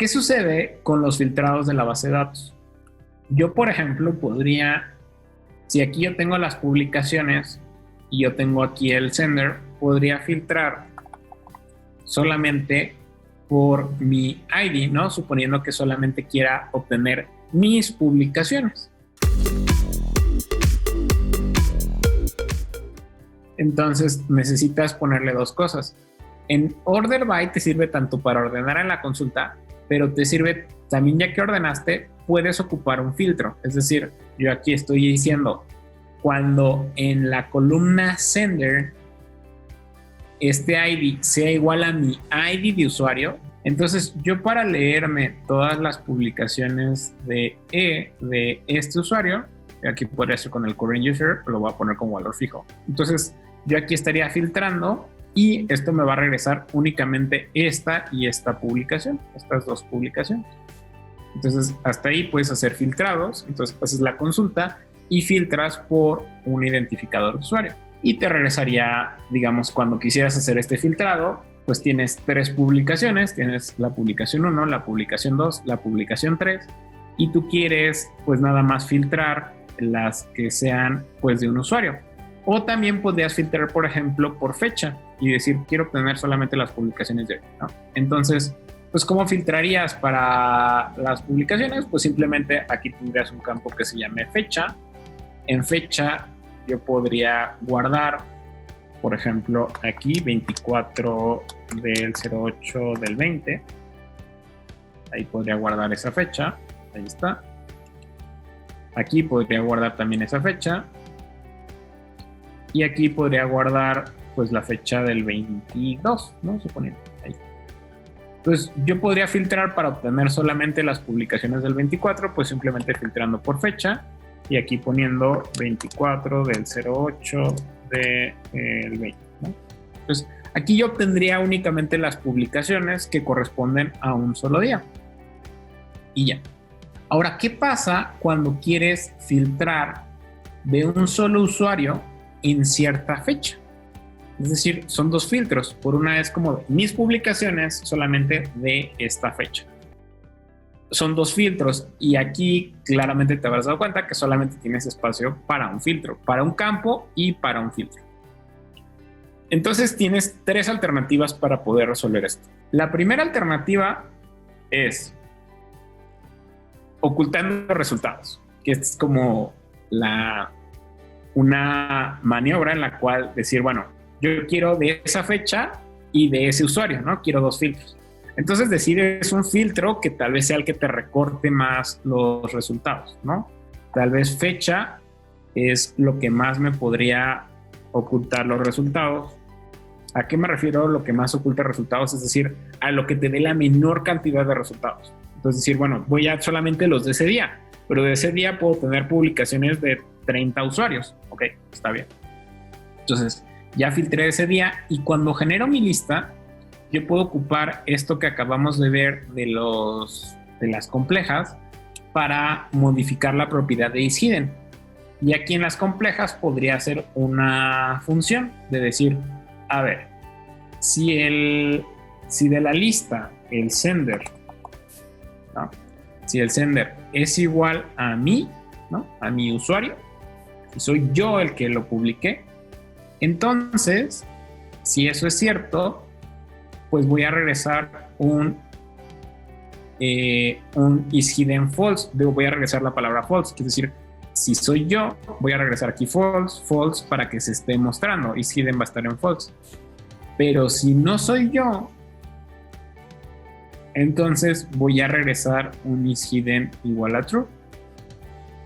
¿Qué sucede con los filtrados de la base de datos? Yo, por ejemplo, podría, si aquí yo tengo las publicaciones y yo tengo aquí el sender, podría filtrar solamente por mi ID, ¿no? Suponiendo que solamente quiera obtener mis publicaciones. Entonces necesitas ponerle dos cosas. En order by te sirve tanto para ordenar en la consulta, pero te sirve también, ya que ordenaste, puedes ocupar un filtro. Es decir, yo aquí estoy diciendo, cuando en la columna sender este ID sea igual a mi ID de usuario, entonces yo para leerme todas las publicaciones de este usuario, aquí podría ser con el current user, lo voy a poner como valor fijo. Entonces yo aquí estaría filtrando y esto me va a regresar únicamente esta y esta publicación, estas dos publicaciones. Entonces hasta ahí puedes hacer filtrados. Entonces haces la consulta y filtras por un identificador de usuario y te regresaría, digamos, cuando quisieras hacer este filtrado, pues tienes tres publicaciones, tienes la publicación 1, la publicación 2, la publicación 3 y tú quieres pues nada más filtrar las que sean pues de un usuario. O también podrías filtrar, por ejemplo, por fecha y decir, quiero obtener solamente las publicaciones de hoy, ¿no? Entonces, pues, ¿cómo filtrarías para las publicaciones? Pues simplemente aquí tendrías un campo que se llame fecha. En fecha yo podría guardar, por ejemplo, aquí 24 del 08 del 20. Ahí podría guardar esa fecha. Ahí está. Aquí podría guardar también esa fecha. Y aquí podría guardar pues la fecha del 22, ¿no? Suponiendo. Ahí. Entonces yo podría filtrar para obtener solamente las publicaciones del 24, pues simplemente filtrando por fecha y aquí poniendo 24 del 08 del 20, ¿no? Entonces aquí yo obtendría únicamente las publicaciones que corresponden a un solo día. Y ya. Ahora, ¿qué pasa cuando quieres filtrar de un solo usuario en cierta fecha? Es decir, son dos filtros. Por una es como mis publicaciones solamente de esta fecha. Son dos filtros y aquí claramente te habrás dado cuenta que solamente tienes espacio para un filtro, para un campo y para un filtro. Entonces tienes tres alternativas para poder resolver esto. La primera alternativa es ocultando resultados, que es como una maniobra en la cual decir, bueno, yo quiero de esa fecha y de ese usuario, ¿no? Quiero dos filtros. Entonces decides un filtro que tal vez sea el que te recorte más los resultados, ¿no? Tal vez fecha es lo que más me podría ocultar los resultados. ¿A qué me refiero lo que más oculta resultados? Es decir, a lo que te dé la menor cantidad de resultados. Entonces decir, bueno, voy a solamente los de ese día, pero de ese día puedo tener publicaciones de 30 usuarios. Ok, está bien. Entonces ya filtré ese día y cuando genero mi lista, yo puedo ocupar esto que acabamos de ver de las complejas para modificar la propiedad de isHidden. Y aquí en las complejas podría ser una función de decir, a ver, si de la lista el sender, ¿no? Si el sender es igual a mí, ¿no? A mi usuario, si soy yo el que lo publiqué, entonces, si eso es cierto, pues voy a regresar un isHidden false. Voy a regresar la palabra false, es decir, si soy yo, voy a regresar aquí false para que se esté mostrando. isHidden va a estar en false. Pero si no soy yo, entonces voy a regresar un isHidden igual a true.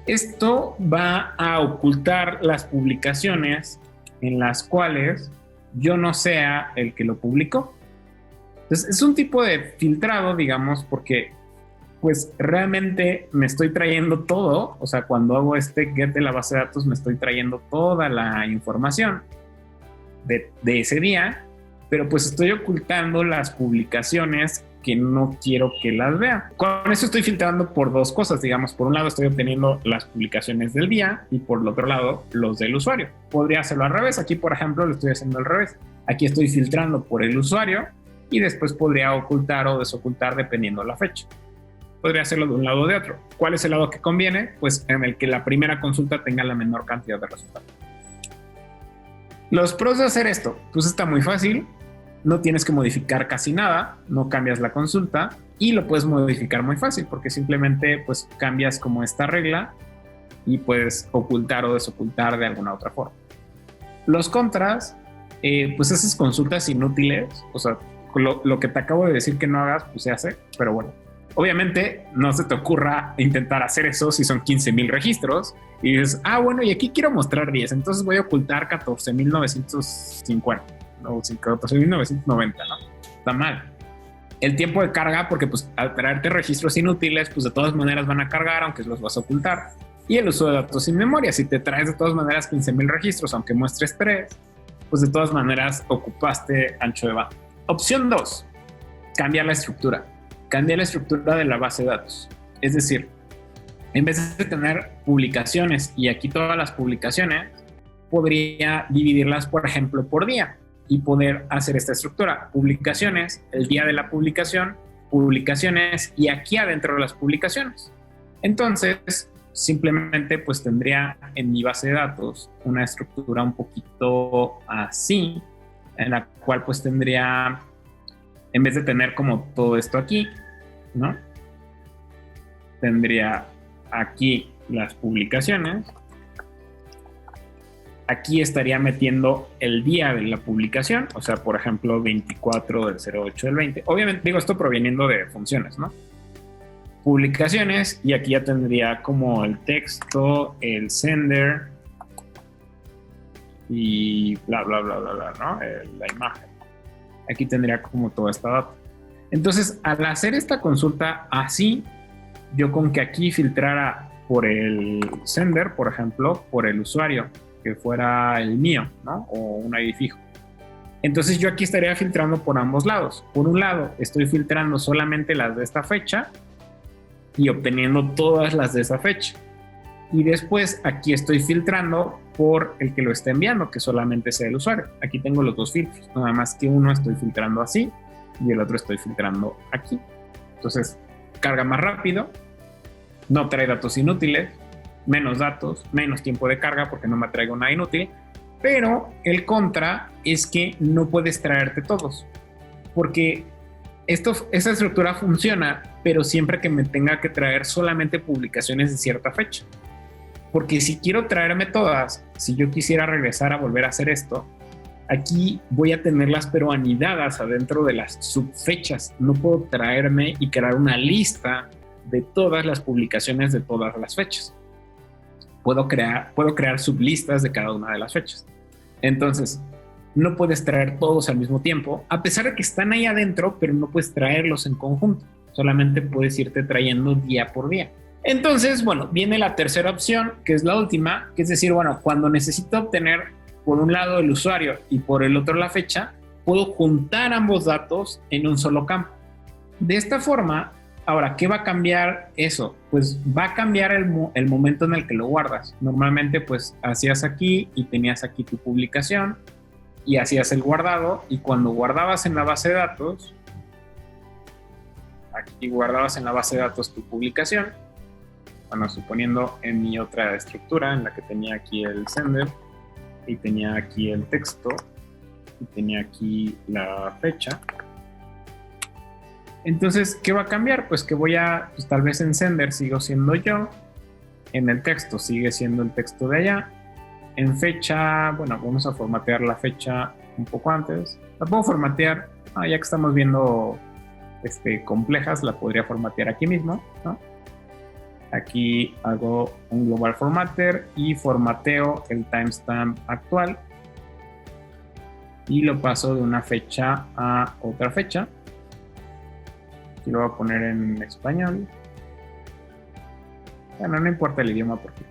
Esto va a ocultar las publicaciones en las cuales yo no sea el que lo publicó. Entonces es un tipo de filtrado, digamos, porque pues realmente me estoy trayendo todo. O sea, cuando hago este get de la base de datos me estoy trayendo toda la información de ese día, pero pues estoy ocultando las publicaciones que no quiero que las vea. Con eso estoy filtrando por dos cosas, digamos. Por un lado estoy obteniendo las publicaciones del día y por el otro lado los del usuario. Podría hacerlo al revés. Aquí, por ejemplo, lo estoy haciendo al revés. Aquí estoy filtrando por el usuario y después podría ocultar o desocultar dependiendo de la fecha. Podría hacerlo de un lado o de otro. ¿Cuál es el lado que conviene? Pues en el que la primera consulta tenga la menor cantidad de resultados. Los pros de hacer esto, pues está muy fácil, no tienes que modificar casi nada, no cambias la consulta y lo puedes modificar muy fácil porque simplemente pues cambias como esta regla y puedes ocultar o desocultar de alguna otra forma. Los contras, pues esas consultas inútiles, o sea, lo que te acabo de decir que no hagas, pues se hace, pero bueno. Obviamente no se te ocurra intentar hacer eso si son 15,000 registros y dices, bueno, y aquí quiero mostrar 10, entonces voy a ocultar 14,950 o 14,990, ¿no? Está mal. El tiempo de carga, porque pues al traerte registros inútiles, pues de todas maneras van a cargar, aunque los vas a ocultar. Y el uso de datos sin memoria, si te traes de todas maneras 15,000 registros, aunque muestres 3, pues de todas maneras ocupaste ancho de banda. Opción 2, cambiar la estructura. Cambiar la estructura de la base de datos. Es decir, en vez de tener publicaciones y aquí todas las publicaciones, podría dividirlas, por ejemplo, por día y poder hacer esta estructura. Publicaciones, el día de la publicación, publicaciones y aquí adentro de las publicaciones. Entonces, simplemente pues tendría en mi base de datos una estructura un poquito así, en la cual pues tendría, en vez de tener como todo esto aquí, ¿no? Tendría aquí las publicaciones. Aquí estaría metiendo el día de la publicación, o sea, por ejemplo, 24 del 08 del 20. Obviamente, digo esto proveniendo de funciones, ¿no? Publicaciones, y aquí ya tendría como el texto, el sender y bla, bla, bla, bla, bla, ¿no? La imagen. Aquí tendría como toda esta data. Entonces, al hacer esta consulta así, yo con que aquí filtrara por el sender, por ejemplo, por el usuario, que fuera el mío, ¿no? O un ID fijo. Entonces yo aquí estaría filtrando por ambos lados. Por un lado, estoy filtrando solamente las de esta fecha y obteniendo todas las de esa fecha. Y después aquí estoy filtrando por el que lo está enviando, que solamente sea el usuario. Aquí tengo los dos filtros, nada más que uno estoy filtrando así y el otro estoy filtrando aquí. Entonces carga más rápido, no trae datos inútiles, menos datos, menos tiempo de carga porque no me traigo nada inútil, pero el contra es que no puedes traerte todos, porque esa estructura funciona, pero siempre que me tenga que traer solamente publicaciones de cierta fecha. Porque si quiero traerme todas, si yo quisiera regresar a volver a hacer esto, aquí voy a tenerlas pero anidadas adentro de las subfechas. No puedo traerme y crear una lista de todas las publicaciones de todas las fechas. Puedo crear sublistas de cada una de las fechas. Entonces, no puedes traer todos al mismo tiempo, a pesar de que están ahí adentro, pero no puedes traerlos en conjunto. Solamente puedes irte trayendo día por día. Entonces, bueno, viene la tercera opción, que es la última, que es decir, bueno, cuando necesito obtener por un lado el usuario y por el otro la fecha, puedo juntar ambos datos en un solo campo. De esta forma, ahora, ¿qué va a cambiar eso? Pues va a cambiar el momento en el que lo guardas. Normalmente, pues, hacías aquí y tenías aquí tu publicación y hacías el guardado, y cuando guardabas en la base de datos, aquí guardabas en la base de datos tu publicación, bueno, suponiendo en mi otra estructura en la que tenía aquí el sender y tenía aquí el texto y tenía aquí la fecha. Entonces, ¿qué va a cambiar? Pues que pues tal vez en sender sigo siendo yo, en el texto sigue siendo el texto de allá, en fecha, bueno, vamos a formatear la fecha un poco antes. La puedo formatear, ya que estamos viendo complejas, la podría formatear aquí mismo, ¿no? Aquí hago un global formatter y formateo el timestamp actual y lo paso de una fecha a otra fecha. Aquí lo voy a poner en español. Bueno, no importa el idioma porque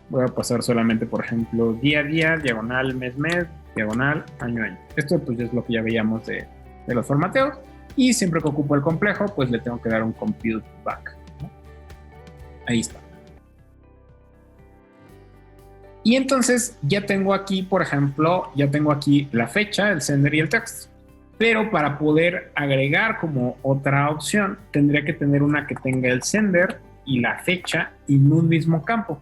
voy a pasar solamente, por ejemplo, día a día, diagonal, mes, mes, diagonal, año, año. Esto pues es lo que ya veíamos de los formateos, y siempre que ocupo el complejo, pues le tengo que dar un compute back, ¿no? Ahí está. Y entonces ya tengo aquí, por ejemplo, ya tengo aquí la fecha, el sender y el texto. Pero para poder agregar como otra opción, tendría que tener una que tenga el sender y la fecha en un mismo campo.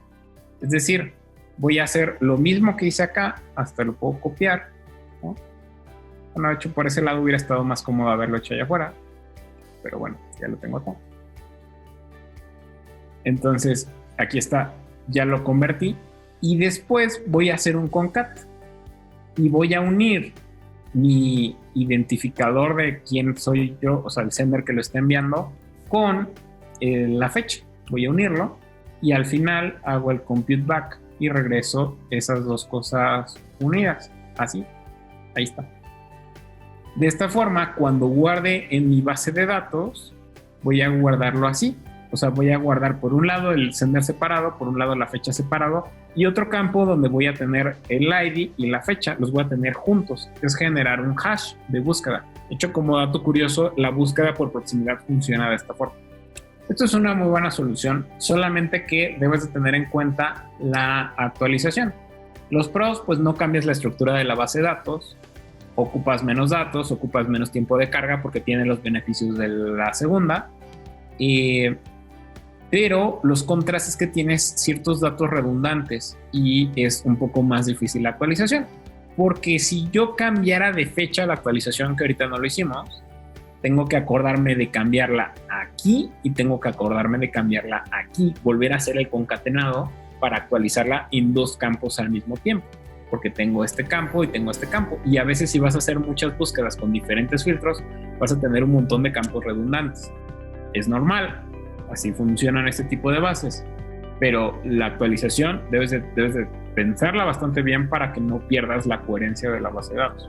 Es decir, voy a hacer lo mismo que hice acá, hasta lo puedo copiar, ¿no? Bueno, de hecho, por ese lado hubiera estado más cómodo haberlo hecho allá afuera, pero bueno, ya lo tengo acá. Entonces, aquí está, ya lo convertí, y después voy a hacer un concat y voy a unir mi identificador de quién soy yo, o sea, el sender que lo está enviando, con la fecha. Voy a unirlo y al final hago el compute back y regreso esas dos cosas unidas. Así, ahí está. De esta forma, cuando guarde en mi base de datos, voy a guardarlo así. O sea, voy a guardar por un lado el sender separado, por un lado la fecha separado, y otro campo donde voy a tener el ID y la fecha, los voy a tener juntos. Es generar un hash de búsqueda. De hecho, como dato curioso, la búsqueda por proximidad funciona de esta forma. Esto es una muy buena solución, solamente que debes de tener en cuenta la actualización. Los pros, pues no cambias la estructura de la base de datos, ocupas menos datos, ocupas menos tiempo de carga porque tiene los beneficios de la segunda. Pero los contras es que tienes ciertos datos redundantes y es un poco más difícil la actualización. Porque si yo cambiara de fecha la actualización, que ahorita no lo hicimos, tengo que acordarme de cambiarla aquí y tengo que acordarme de cambiarla aquí, volver a hacer el concatenado para actualizarla en dos campos al mismo tiempo, porque tengo este campo y tengo este campo. Y a veces si vas a hacer muchas búsquedas con diferentes filtros, vas a tener un montón de campos redundantes. Es normal. Así funcionan este tipo de bases, pero la actualización debes de pensarla bastante bien para que no pierdas la coherencia de la base de datos.